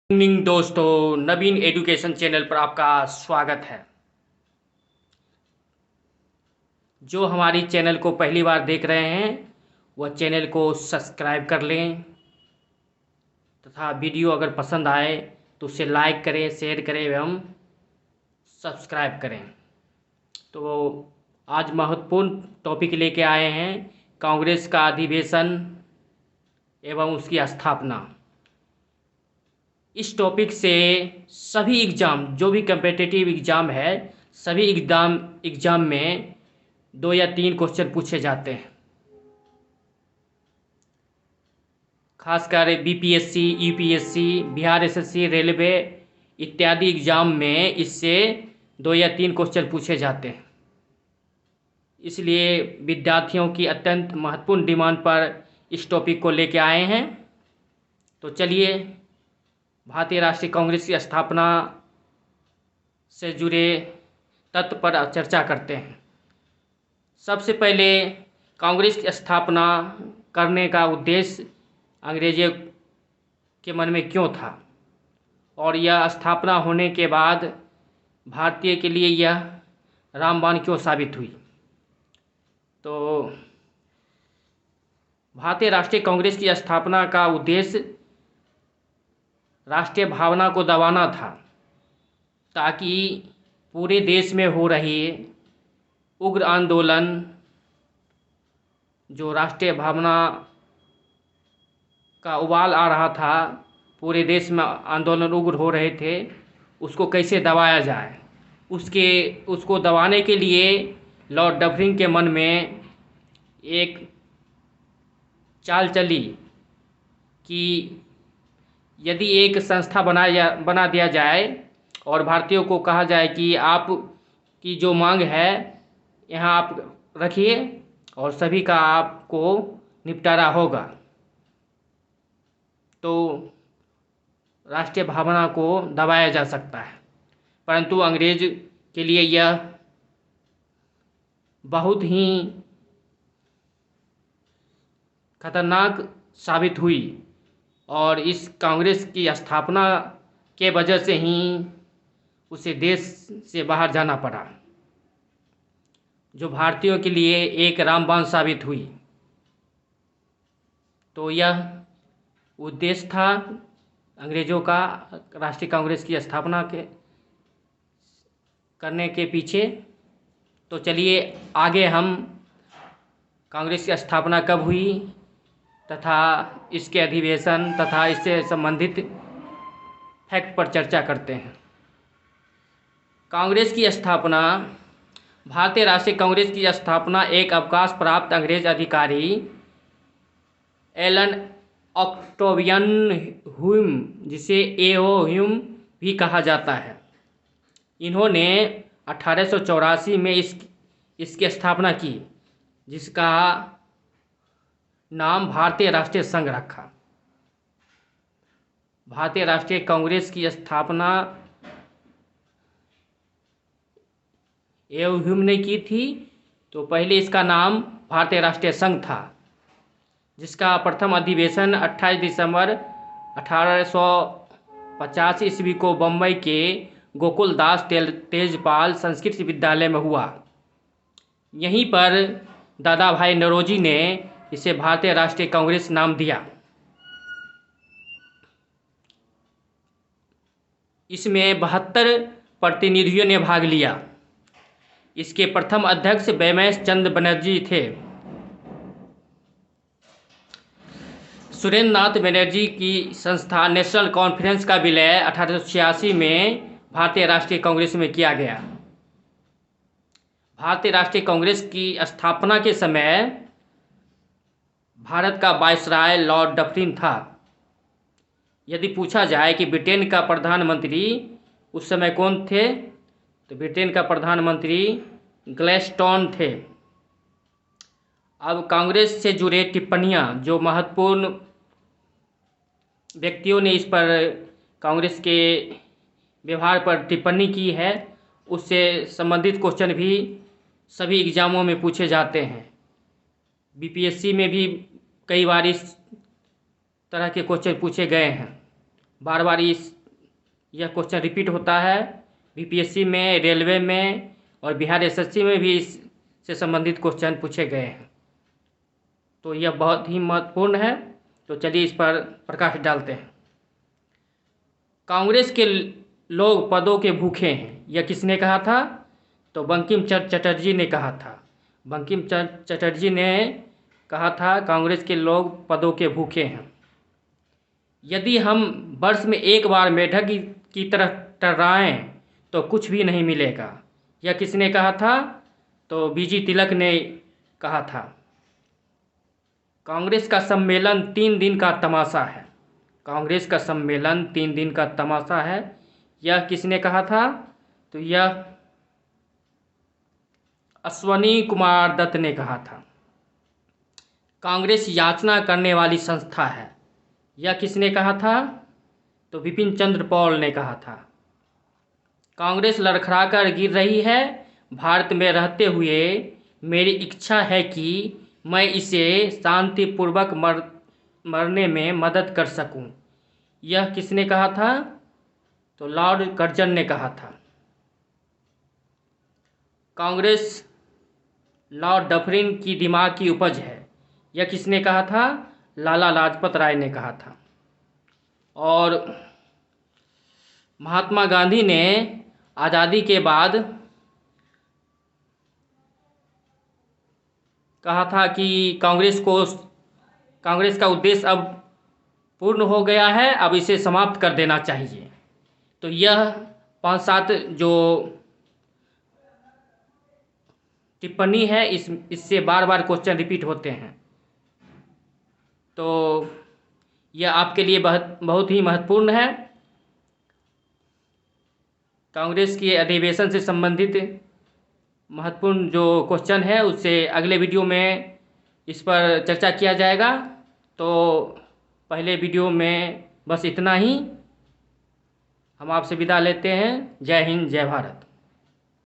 Evening दोस्तों, नवीन education channel पर आपका स्वागत है। जो हमारी चैनल को पहली बार देख रहे हैं वह चैनल को सब्सक्राइब कर लें तथा वीडियो अगर पसंद आए तो उसे लाइक करें, शेयर करें एवं सब्सक्राइब करें। तो आज महत्वपूर्ण टॉपिक लेके आए हैं कांग्रेस का अधिवेशन एवं उसकी स्थापना। इस टॉपिक से सभी एग्ज़ाम, जो भी कम्पिटिटिव एग्ज़ाम है, सभी एग्ज़ाम में 2 या 3 क्वेश्चन पूछे जाते हैं। खासकर BPSC, UPSC, Bihar SSC, railway इत्यादि एग्ज़ाम में इससे 2 या 3 क्वेश्चन पूछे जाते हैं। इसलिए विद्यार्थियों की अत्यंत महत्वपूर्ण डिमांड पर इस टॉपिक को लेके आए हैं। तो चलिए भारतीय राष्ट्रीय कांग्रेस की स्थापना से जुड़े तथ्य पर चर्चा करते हैं। सबसे पहले कांग्रेस की स्थापना करने का उद्देश्य अंग्रेजों के मन में क्यों था और यह स्थापना होने के बाद भारतीय के लिए यह रामबाण क्यों साबित हुई। तो भारतीय राष्ट्रीय कांग्रेस की स्थापना का उद्देश्य राष्ट्रीय भावना को दबाना था, ताकि पूरे देश में हो रही उग्र आंदोलन, जो राष्ट्रीय भावना का उबाल आ रहा था, पूरे देश में आंदोलन उग्र हो रहे थे, उसको कैसे दबाया जाए। उसको दबाने के लिए लॉर्ड डफरिन के मन में एक चाल चली कि यदि एक संस्था बना दिया जाए और भारतीयों को कहा जाए कि आप की जो मांग है यहाँ आप रखिए और सभी का आपको निपटारा होगा, तो राष्ट्रीय भावना को दबाया जा सकता है। परंतु अंग्रेज के लिए यह बहुत ही खतरनाक साबित हुई और इस कांग्रेस की स्थापना के वजह से ही उसे देश से बाहर जाना पड़ा, जो भारतीयों के लिए एक रामबाण साबित हुई। तो यह उद्देश्य था अंग्रेज़ों का राष्ट्रीय कांग्रेस की स्थापना करने के पीछे। तो चलिए आगे हम कांग्रेस की स्थापना कब हुई तथा इसके अधिवेशन तथा इससे संबंधित फैक्ट पर चर्चा करते हैं। कांग्रेस की स्थापना, भारतीय राष्ट्रीय कांग्रेस की स्थापना एक अवकाश प्राप्त अंग्रेज अधिकारी एलन ऑक्टेवियन ह्यूम, जिसे एओ ह्यूम भी कहा जाता है, इन्होंने 1884 में इसकी स्थापना की, जिसका नाम भारतीय राष्ट्रीय संघ रखा। भारतीय राष्ट्रीय कांग्रेस की स्थापना एओ ह्यूम ने की थी, तो पहले इसका नाम भारतीय राष्ट्रीय संघ था, जिसका प्रथम अधिवेशन 28 दिसंबर 1850 ईस्वी को बम्बई के गोकुलदास तेजपाल संस्कृत विद्यालय में हुआ। यहीं पर दादा भाई नौरोजी ने इसे भारतीय राष्ट्रीय कांग्रेस नाम दिया। इसमें 72 प्रतिनिधियों ने भाग लिया। इसके प्रथम अध्यक्ष बैमेश चंद्र बनर्जी थे। सुरेंद्र नाथ बनर्जी की संस्था नेशनल कॉन्फ्रेंस का विलय 1886 में भारतीय राष्ट्रीय कांग्रेस में किया गया। भारतीय राष्ट्रीय कांग्रेस की स्थापना के समय भारत का वायसराय लॉर्ड डफरिन था। यदि पूछा जाए कि ब्रिटेन का प्रधानमंत्री उस समय कौन थे, तो ब्रिटेन का प्रधानमंत्री ग्लैडस्टोन थे। अब कांग्रेस से जुड़े टिप्पणियां, जो महत्वपूर्ण व्यक्तियों ने इस पर कांग्रेस के व्यवहार पर टिप्पणी की है, उससे संबंधित क्वेश्चन भी सभी एग्ज़ामों में पूछे जाते हैं। बीपीएससी में भी कई बार इस तरह के क्वेश्चन पूछे गए हैं। बार बार इस यह क्वेश्चन रिपीट होता है बीपीएससी में, रेलवे में और बिहार एसएससी में भी इससे संबंधित क्वेश्चन पूछे गए हैं। तो यह बहुत ही महत्वपूर्ण है। तो चलिए इस पर प्रकाश डालते हैं। कांग्रेस के लोग पदों के भूखे हैं, यह किसने कहा था? तो बंकिम चंद्र चटर्जी ने कहा था। बंकिम चंद्र चटर्जी ने कहा था कांग्रेस के लोग पदों के भूखे हैं। यदि हम वर्ष में एक बार मेढक की तरह टर्राएं तो कुछ भी नहीं मिलेगा, यह किसने कहा था? तो बीजी तिलक ने कहा था। कांग्रेस का सम्मेलन 3 दिन का तमाशा है। कांग्रेस का सम्मेलन 3 दिन का तमाशा है, यह किसने कहा था? तो यह अश्वनी कुमार दत्त ने कहा था। कांग्रेस याचना करने वाली संस्था है, यह किसने कहा था? तो बिपिन चंद्र पॉल ने कहा था। कांग्रेस लड़खड़ाकर गिर रही है, भारत में रहते हुए मेरी इच्छा है कि मैं इसे शांतिपूर्वक मरने में मदद कर सकूं, यह किसने कहा था? तो लॉर्ड कर्जन ने कहा था। कांग्रेस लॉर्ड डफरिन की दिमाग की उपज है, यह किसने कहा था? लाला लाजपत राय ने कहा था। और महात्मा गांधी ने आज़ादी के बाद कहा था कि कांग्रेस का उद्देश्य अब पूर्ण हो गया है, अब इसे समाप्त कर देना चाहिए। तो यह 5-7 जो टिप्पणी है इससे बार बार क्वेश्चन रिपीट होते हैं। तो यह आपके लिए बहुत ही महत्वपूर्ण है। कांग्रेस के अधिवेशन से संबंधित महत्वपूर्ण जो क्वेश्चन है उससे अगले वीडियो में इस पर चर्चा किया जाएगा। तो पहले वीडियो में बस इतना ही। हम आपसे विदा लेते हैं। जय हिंद, जय भारत।